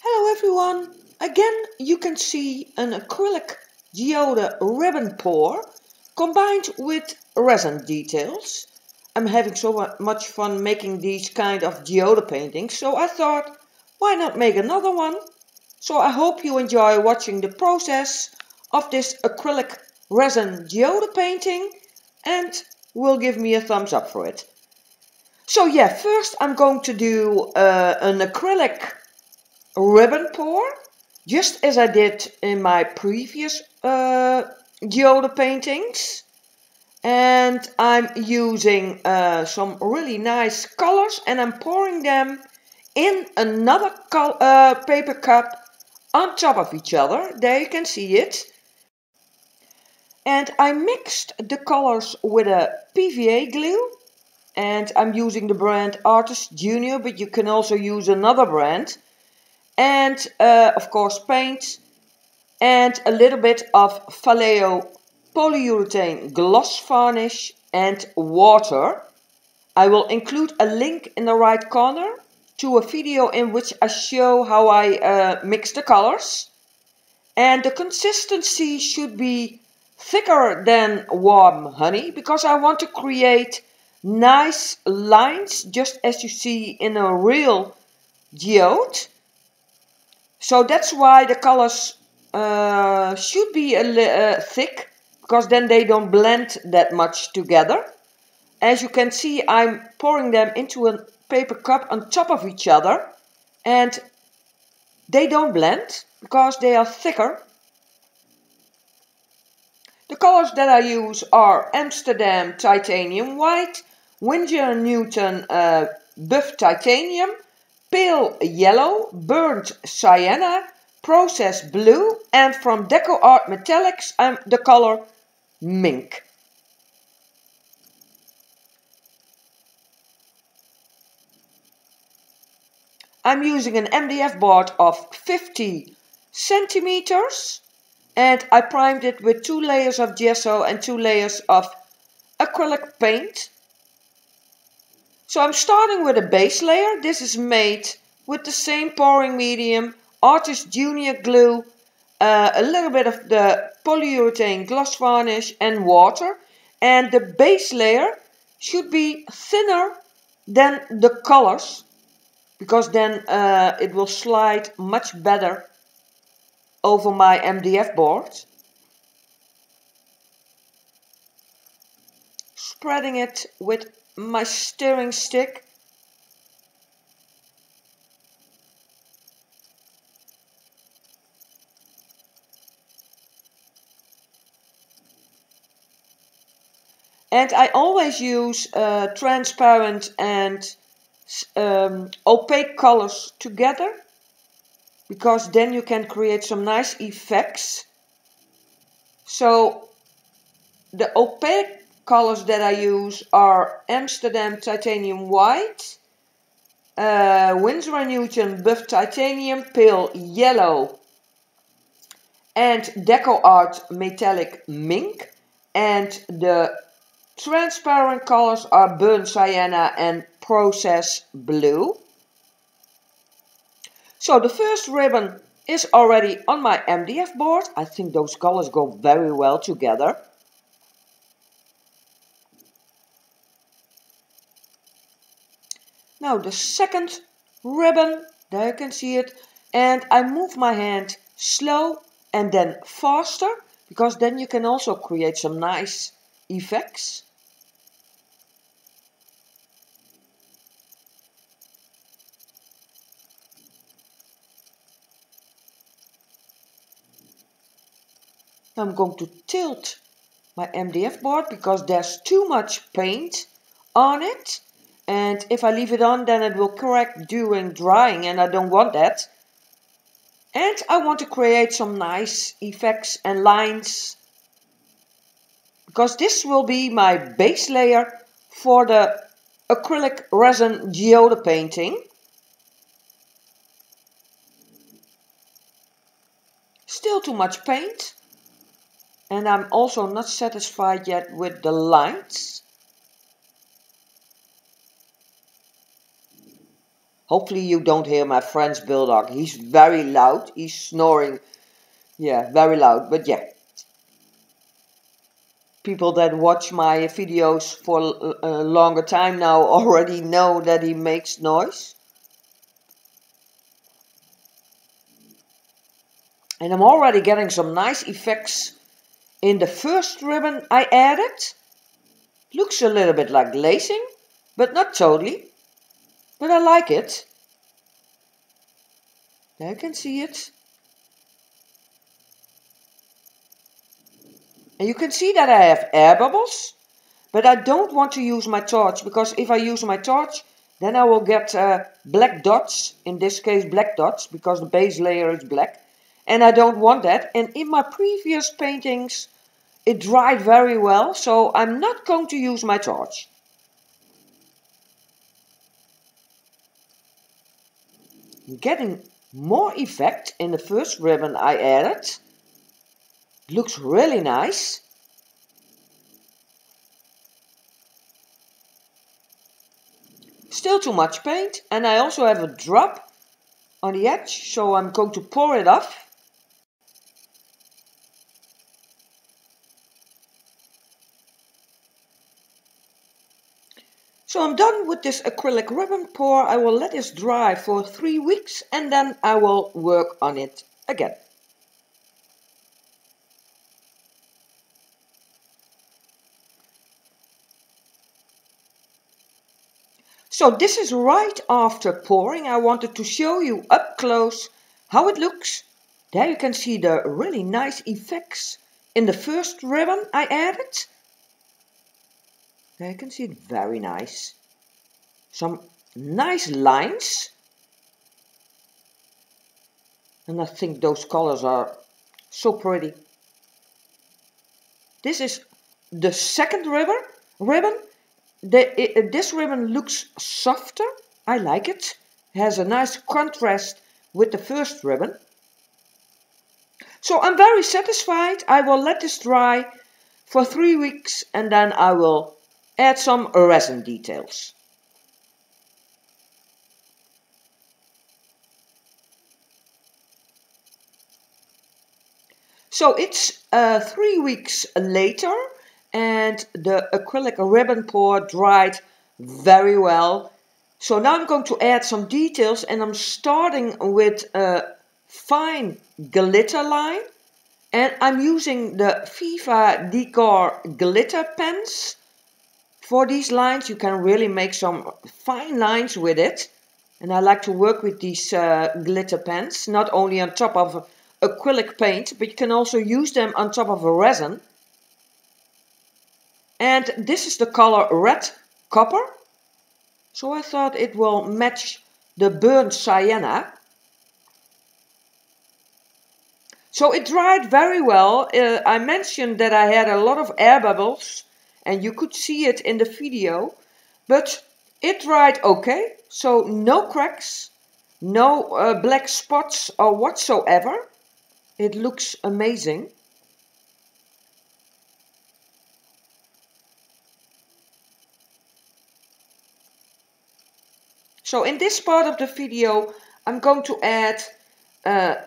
Hello everyone! Again you can see an acrylic geode ribbon pour combined with resin details. I'm having so much fun making these kind of geode paintings, so I thought, why not make another one? So I hope you enjoy watching the process of this acrylic resin geode painting and will give me a thumbs up for it. So yeah, first I'm going to do an acrylic ribbon pour, just as I did in my previous geode paintings. And I'm using some really nice colors and I'm pouring them in another paper cup on top of each other. There you can see it. And I mixed the colors with a PVA glue. And I'm using the brand Artist Junior, but you can also use another brand. And of course paint and a little bit of Vallejo polyurethane gloss varnish and water. I will include a link in the right corner to a video in which I show how I mix the colors. And the consistency should be thicker than warm honey because I want to create nice lines just as you see in a real geode. So that's why the colors should be thick, because then they don't blend that much together. As you can see, I'm pouring them into a paper cup on top of each other, and they don't blend because they are thicker. The colors that I use are Amsterdam Titanium White, Winsor & Newton Buff Titanium, Pale Yellow, Burnt Sienna, Process Blue, and from Deco Art Metallics the color Mink. I'm using an MDF board of 50 centimeters and I primed it with 2 layers of gesso and 2 layers of acrylic paint. So I'm starting with a base layer. This is made with the same pouring medium, Artist Junior glue, a little bit of the polyurethane gloss varnish and water. And the base layer should be thinner than the colors, because then it will slide much better over my MDF board. Spreading it with my stirring stick. And I always use transparent and opaque colors together, because then you can create some nice effects. So the opaque colors that I use are Amsterdam Titanium White, Winsor & Newton Buff Titanium, Pale Yellow, and Deco Art Metallic Mink. And the transparent colors are Burnt Sienna and Process Blue. So the first ribbon is already on my MDF board. I think those colors go very well together. Now the second ribbon, there you can see it, and I move my hand slow and then faster, because then you can also create some nice effects. I'm going to tilt my MDF board because there's too much paint on it. And if I leave it on, then it will crack during drying, and I don't want that. And I want to create some nice effects and lines, because this will be my base layer for the acrylic resin geode painting. Still too much paint. And I'm also not satisfied yet with the lines. Hopefully you don't hear my French bulldog. He's very loud. He's snoring. Yeah, very loud. But yeah. People that watch my videos for a longer time now already know that he makes noise. And I'm already getting some nice effects in the first ribbon I added. Looks a little bit like glazing, but not totally. But I like it. There you can see it. And you can see that I have air bubbles. But I don't want to use my torch, because if I use my torch, then I will get black dots. In this case black dots, because the base layer is black. And I don't want that. And in my previous paintings it dried very well, so I'm not going to use my torch. Getting more effect in the first ribbon I added. Looks really nice. Still too much paint, and I also have a drop on the edge, so I'm going to pour it off. So I'm done with this acrylic ribbon pour. I will let this dry for 3 weeks and then I will work on it again. So this is right after pouring. I wanted to show you up close how it looks. There you can see the really nice effects in the first ribbon I added. There you can see it, very nice. Some nice lines. And I think those colors are so pretty. This is the second ribbon. This ribbon looks softer. I like it. It has a nice contrast with the first ribbon. So I'm very satisfied. I will let this dry for 3 weeks and then I will add some resin details. So it's 3 weeks later and the acrylic ribbon pour dried very well. So now I'm going to add some details and I'm starting with a fine glitter line. And I'm using the Viva Decor glitter pens. For these lines you can really make some fine lines with it. And I like to work with these glitter pens, not only on top of acrylic paint, but you can also use them on top of a resin. And this is the color red copper. So I thought it will match the burnt sienna. So it dried very well. I mentioned that I had a lot of air bubbles and you could see it in the video, but it dried okay. So no cracks, no black spots or whatsoever. It looks amazing. So in this part of the video I'm going to add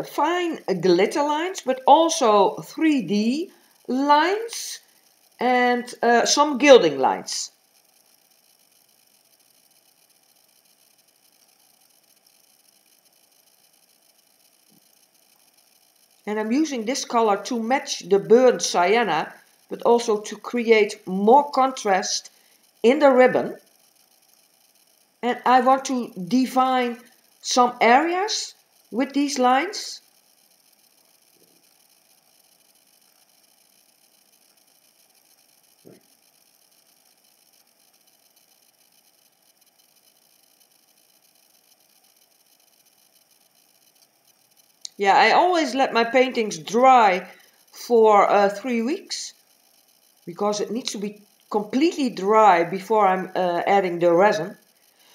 fine glitter lines, but also 3D lines and some gilding lines. And I'm using this color to match the burnt sienna, but also to create more contrast in the ribbon. And I want to define some areas with these lines. Yeah, I always let my paintings dry for 3 weeks because it needs to be completely dry before I'm adding the resin.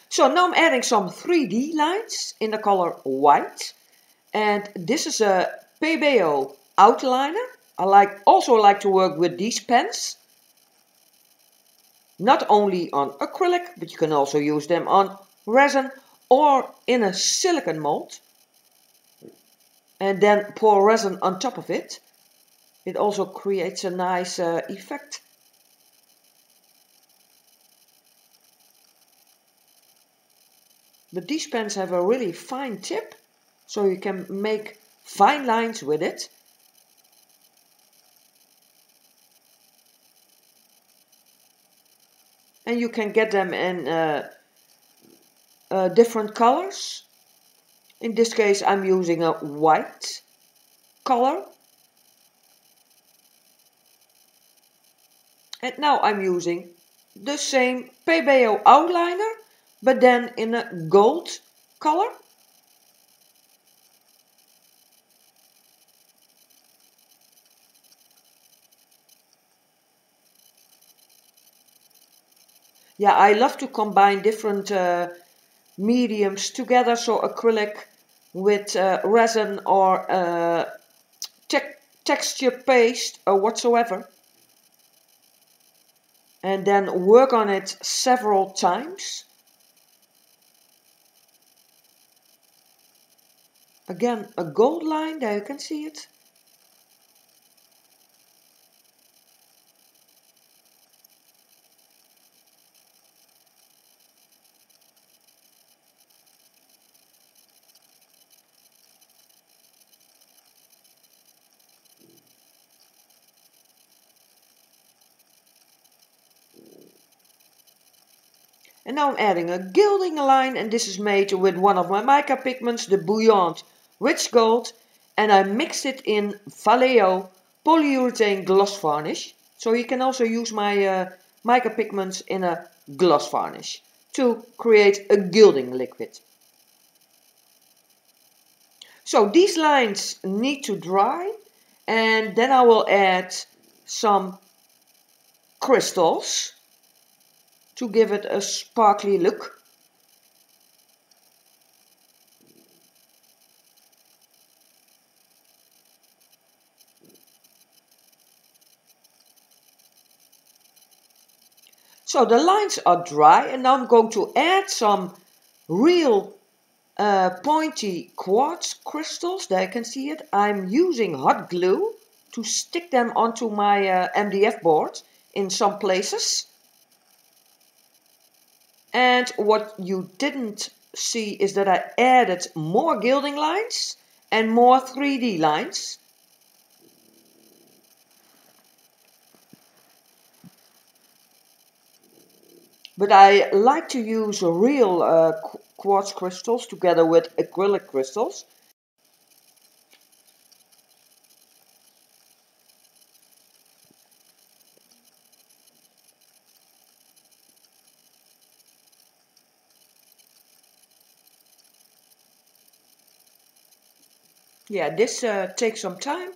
So now I'm adding some 3D lines in the color white. And this is a PBO outliner. I also like to work with these pens. Not only on acrylic, but you can also use them on resin or in a silicone mold and then pour resin on top of it. It also creates a nice effect. But these pens have a really fine tip, so you can make fine lines with it. And you can get them in different colors. In this case I'm using a white color. And now I'm using the same PBO outliner, but then in a gold color. Yeah, I love to combine different mediums together, so acrylic with resin or texture paste or whatsoever. And then work on it several times. Again, a gold line, there you can see it. And now I'm adding a gilding line, and this is made with one of my mica pigments, the Buoyant Rich Gold, and I mixed it in Vallejo polyurethane gloss varnish. So you can also use my mica pigments in a gloss varnish to create a gilding liquid. So these lines need to dry, and then I will add some crystals to give it a sparkly look. So the lines are dry, and now I'm going to add some real pointy quartz crystals. There you can see it. I'm using hot glue to stick them onto my MDF board in some places. And what you didn't see is that I added more gilding lines and more 3D lines. But I like to use real quartz crystals together with acrylic crystals. Yeah, this takes some time.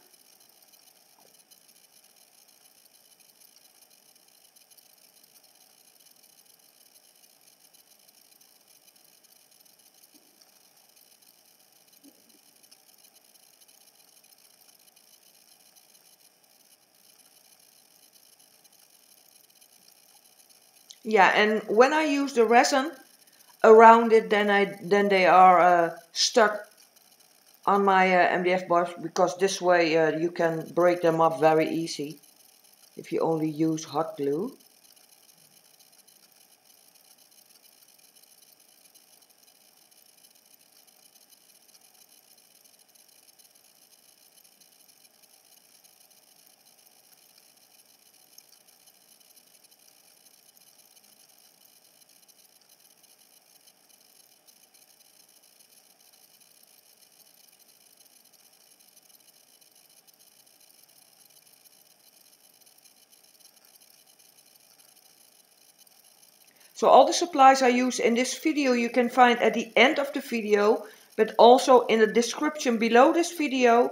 Yeah, and when I use the resin around it, then they are stuck on my MDF boards, because this way you can break them up very easy if you only use hot glue. So all the supplies I use in this video you can find at the end of the video, but also in the description below this video.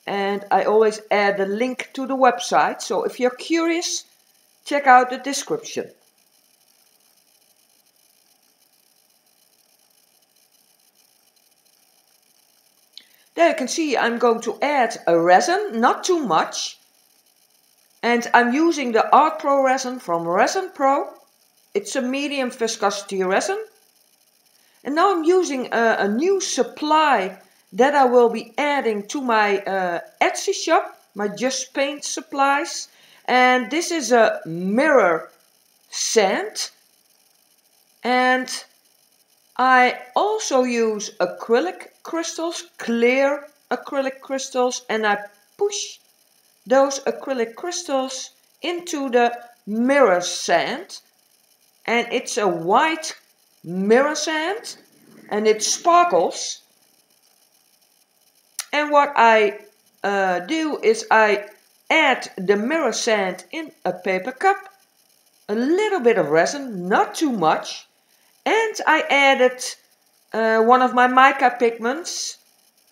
And I always add a link to the website, so if you're curious, check out the description. There you can see I'm going to add a resin, not too much. And I'm using the Art Pro resin from Resin Pro. It's a medium viscosity resin. And now I'm using a new supply that I will be adding to my Etsy shop, my Just Paint supplies. And this is a mirror sand. And I also use acrylic crystals, clear acrylic crystals, and I push those acrylic crystals into the mirror sand. And it's a white mirror sand and it sparkles. And what I do is I add the mirror sand in a paper cup, a little bit of resin, not too much, and I added one of my mica pigments.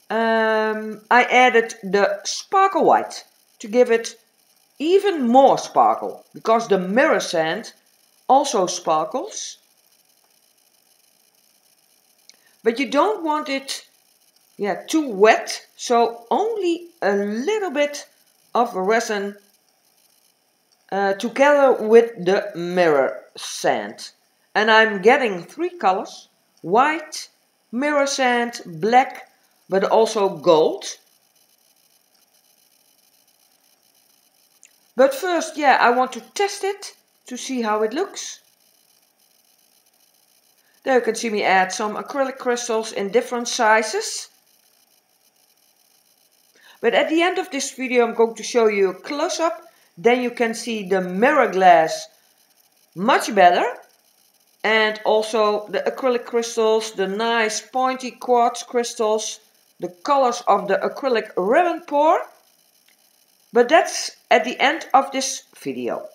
I added the sparkle white to give it even more sparkle, because the mirror sand also sparkles. But you don't want it too wet, so only a little bit of resin together with the mirror sand. And I'm getting 3 colors: white, mirror sand, black, but also gold. But first, I want to test it to see how it looks. There you can see me add some acrylic crystals in different sizes. But at the end of this video I'm going to show you a close-up. Then you can see the mirror glass much better. And also the acrylic crystals, the nice pointy quartz crystals, the colors of the acrylic ribbon pour. But that's at the end of this video.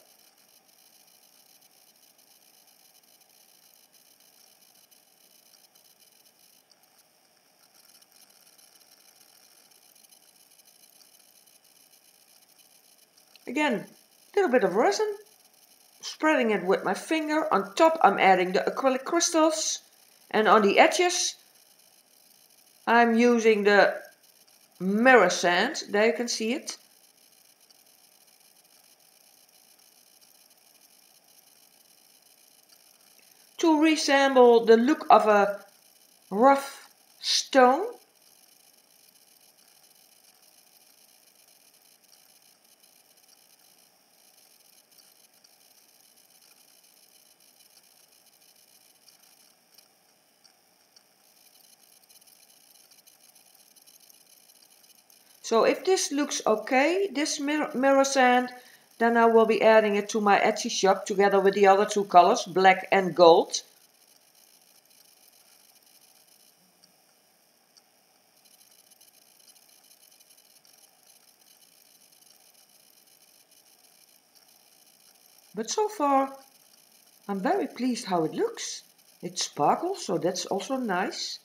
Again, a little bit of resin, spreading it with my finger. On top I'm adding the acrylic crystals, and on the edges I'm using the mirror sand. There you can see it. To resemble the look of a rough stone. So if this looks okay, this mirror sand, then I will be adding it to my Etsy shop together with the other 2 colors, black and gold. But so far, I'm very pleased how it looks. It sparkles, so that's also nice.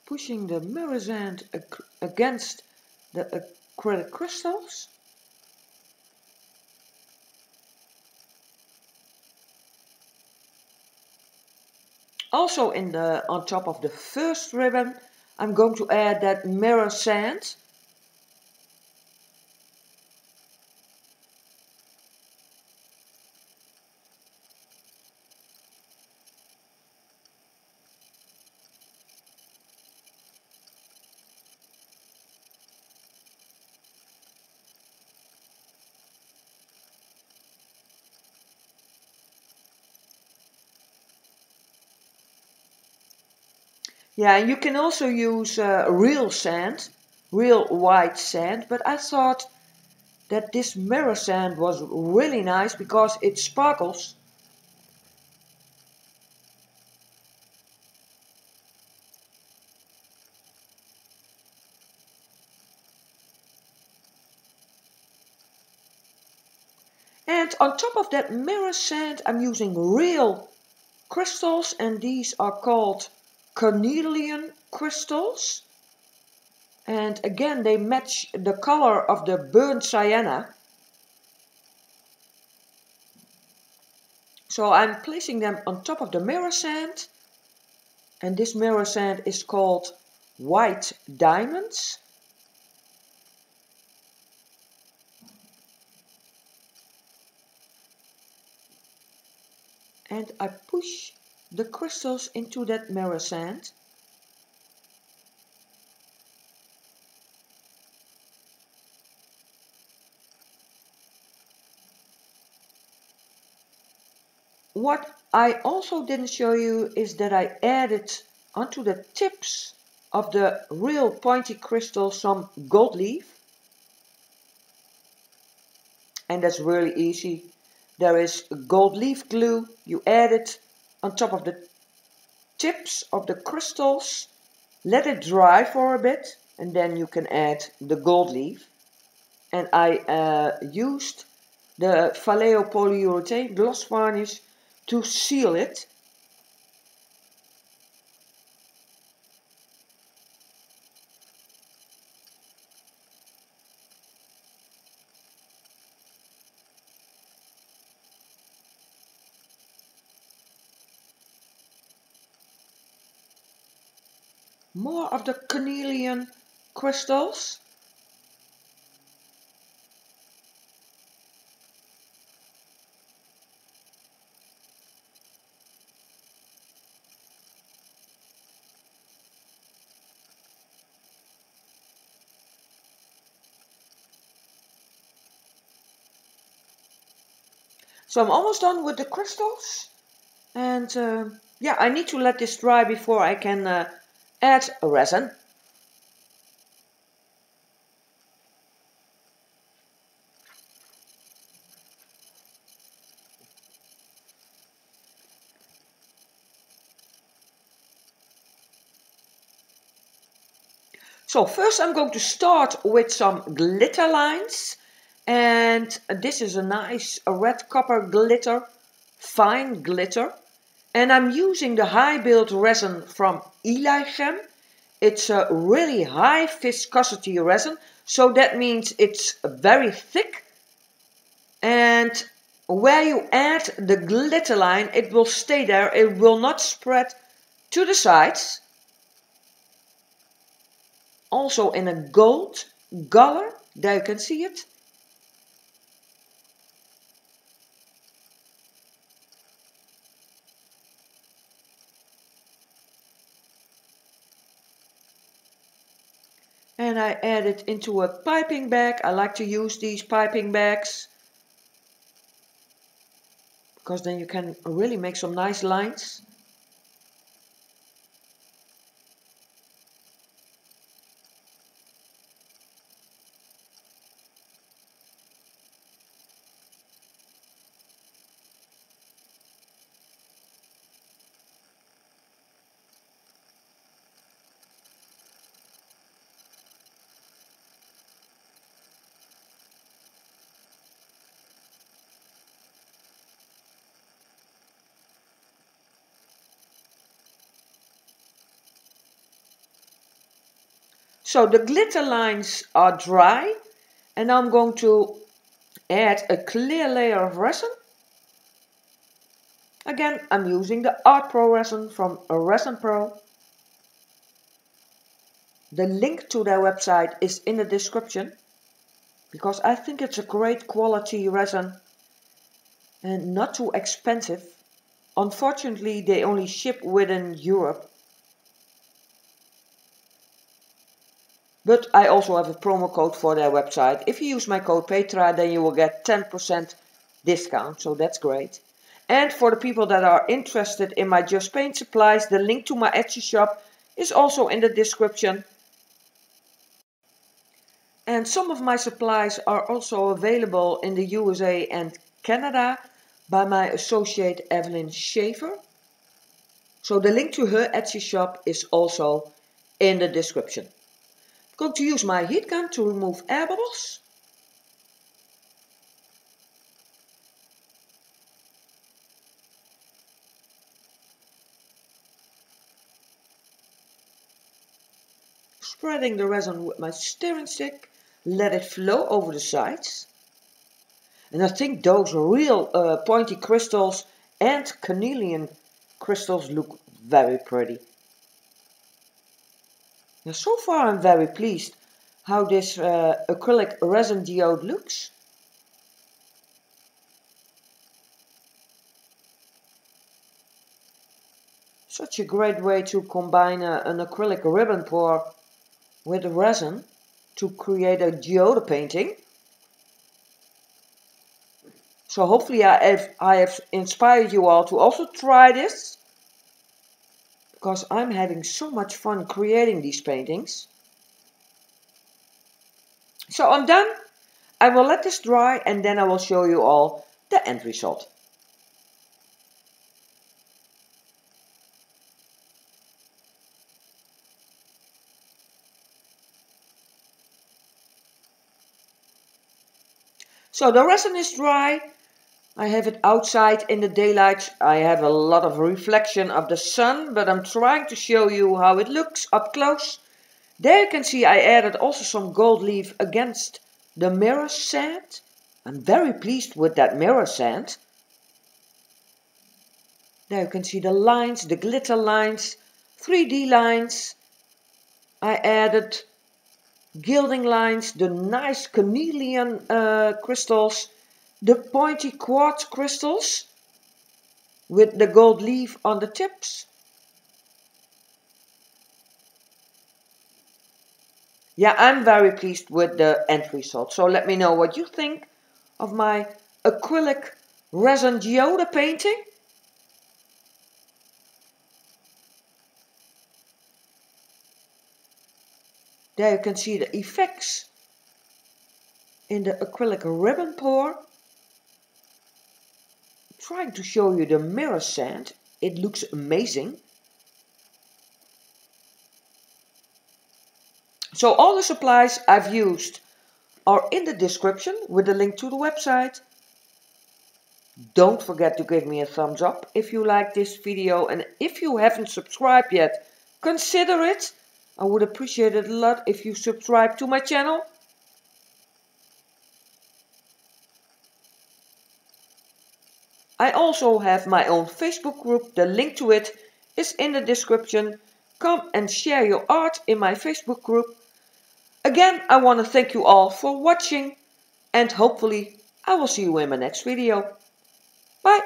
Pushing the mirror sand against the acrylic crystals. Also on top of the first ribbon, I'm going to add that mirror sand. Yeah, you can also use real sand, real white sand, but I thought that this mirror sand was really nice because it sparkles. And on top of that mirror sand I'm using real crystals, and these are called carnelian crystals. And again, they match the color of the burnt sienna. So I'm placing them on top of the mirror sand. And this mirror sand is called White Diamonds. And I push the crystals into that mirror sand. What I also didn't show you is that I added onto the tips of the real pointy crystal some gold leaf. And that's really easy. There is gold leaf glue. You add it on top of the tips of the crystals. Let it dry for a bit and then you can add the gold leaf. And I used the Vallejo polyurethane gloss varnish to seal it. More of the carnelian crystals. So I'm almost done with the crystals. And yeah, I need to let this dry before I can add resin. So first I'm going to start with some glitter lines. And this is a nice red copper glitter, fine glitter. And I'm using the high build resin from Eligem. It's a really high viscosity resin, so that means it's very thick. And where you add the glitter line, it will stay there, it will not spread to the sides. Also in a gold color, there you can see it. And I add it into a piping bag. I like to use these piping bags because then you can really make some nice lines. So the glitter lines are dry and I'm going to add a clear layer of resin. Again, I'm using the Art Pro resin from Resin Pro. The link to their website is in the description because I think it's a great quality resin and not too expensive. Unfortunately, they only ship within Europe. But I also have a promo code for their website. If you use my code Petra, then you will get 10% discount, so that's great. And for the people that are interested in my Just Paint supplies, the link to my Etsy shop is also in the description. And some of my supplies are also available in the USA and Canada by my associate Evelyn Schaefer. So the link to her Etsy shop is also in the description. I'm going to use my heat gun to remove air bubbles. spreading the resin with my stirring stick, let it flow over the sides. And I think those real pointy crystals and carnelian crystals look very pretty. Now so far I'm very pleased how this acrylic resin geode looks. Such a great way to combine an acrylic ribbon pour with resin to create a geode painting. So hopefully I have inspired you all to also try this, because I'm having so much fun creating these paintings. So I'm done. I will let this dry and then I will show you all the end result. So the resin is dry. I have it outside in the daylight. I have a lot of reflection of the sun, but I'm trying to show you how it looks up close. There you can see I added also some gold leaf against the mirror sand. I'm very pleased with that mirror sand. There you can see the lines, the glitter lines, 3D lines. I added gilding lines, the nice carnelian crystals, the pointy quartz crystals with the gold leaf on the tips. Yeah, I'm very pleased with the end result. So let me know what you think of my acrylic resin geode painting. There you can see the effects in the acrylic ribbon pour. I'm trying to show you the mirror sand. It looks amazing. So all the supplies I've used are in the description with a link to the website. Don't forget to give me a thumbs up if you like this video, and if you haven't subscribed yet, consider it. I would appreciate it a lot if you subscribe to my channel. I also have my own Facebook group. The link to it is in the description. Come and share your art in my Facebook group. Again, I want to thank you all for watching, and hopefully I will see you in my next video. Bye!